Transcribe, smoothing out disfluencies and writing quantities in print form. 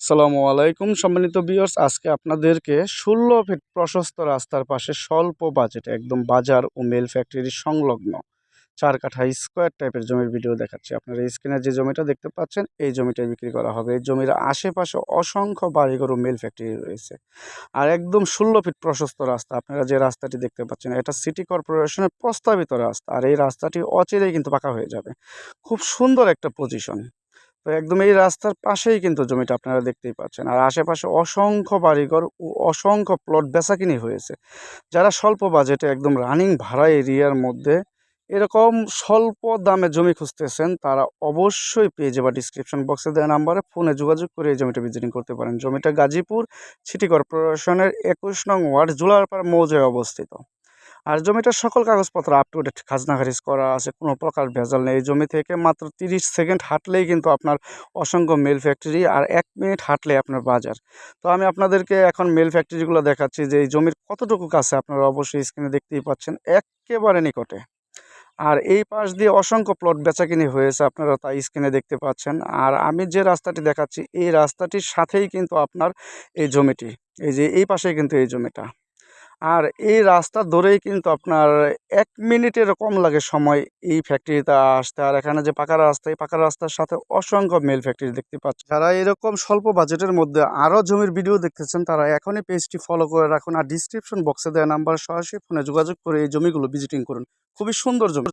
আসসালামু আলাইকুম সম্মানিত ভিউয়ার্স, আজকে আপনাদেরকে ১৬ ফিট প্রশস্ত রাস্তার পাশে স্বল্প বাজেটে একদম বাজার ও মিল ফ্যাক্টরি সংলগ্ন ৪ কাঠা স্কোয়ার টাইপের জমির ভিডিও দেখাচ্ছি। আপনারা স্ক্রিনে যে জমিটা দেখতে পাচ্ছেন এই জমিটাই বিক্রি করা হবে। এই জমির আশেপাশে অসংখ্য বাড়িঘর ও মিল ফ্যাক্টরি রয়েছে। আর একদম ১৬ ফিট প্রশস্ত রাস্তা। আপনারা যে রাস্তাটি দেখতে পাচ্ছেন এটা সিটি কর্পোরেশনের প্রস্তাবিত রাস্তা। আর এই রাস্তাটি অচিরেই কিন্তু পাকা হয়ে যাবে। খুব সুন্দর একটা পজিশন। তো একদম এই রাস্তার পাশেই কিন্তু জমিটা আপনারা দেখতেই পাচ্ছেন। আর আশেপাশে অসংখ্য বাড়িঘর ও অসংখ্য প্লট বেচাকিনি হয়েছে। যারা স্বল্প বাজেটে একদম রানিং ভাড়া এরিয়ার মধ্যে এরকম স্বল্প দামে জমি খুঁজতেছেন তারা অবশ্যই পেজে বা ডিসক্রিপশন বক্সে দেওয়া নাম্বারে ফোনে যোগাযোগ করে এই জমিটা ভিজিটিং করতে পারেন। জমিটা গাজীপুর সিটি কর্পোরেশনের ২১ নং ওয়ার্ড জুলারপাড়া মৌজায় অবস্থিত। আর জমিটার সকল কাগজপত্র আপ টু ডেট, খাজনা খারিজ করা আছে, কোনো প্রকার ভেজাল নেই। এই জমি থেকে মাত্র ৩০ সেকেন্ড হাঁটলেই কিন্তু আপনার অসংখ্য মিল ফ্যাক্টরি, আর ১ মিনিট হাঁটলেই আপনার বাজার। তো আমি আপনাদেরকে এখন মিল ফ্যাক্টরিগুলো দেখাচ্ছি যে এই জমির কতটুকু কাছে। আপনারা অবশ্যই স্ক্রিনে দেখতেই পাচ্ছেন এক্কেবারে নিকটে। আর এই পাশ দিয়ে অসংখ্য প্লট বেচাকিনি হয়েছে, আপনারা তাই স্ক্রিনে দেখতে পাচ্ছেন। আর আমি যে রাস্তাটি দেখাচ্ছি এই রাস্তাটির সাথেই কিন্তু আপনার এই জমিটি, এই যে এই পাশেই কিন্তু এই জমিটা। আর এই রাস্তা ধরেই কিন্তু আপনার ১ মিনিটেরও কম লাগে সময় এই ফ্যাক্টরিতে আসতে। আর এখানে যে পাকা রাস্তা, এই পাকা রাস্তার সাথে অসংখ্য মিল ফ্যাক্টরি দেখতে পাচ্ছেন। যারা এরকম স্বল্প বাজেটের মধ্যে আরও জমির ভিডিও দেখতেছেন তারা এখনই পেজটি ফলো করে রাখুন। আর ডিসক্রিপশন বক্সে দেওয়া নাম্বার সরাসরি ফোনে যোগাযোগ করে এই জমিগুলো ভিজিটিং করুন। খুবই সুন্দর জমি।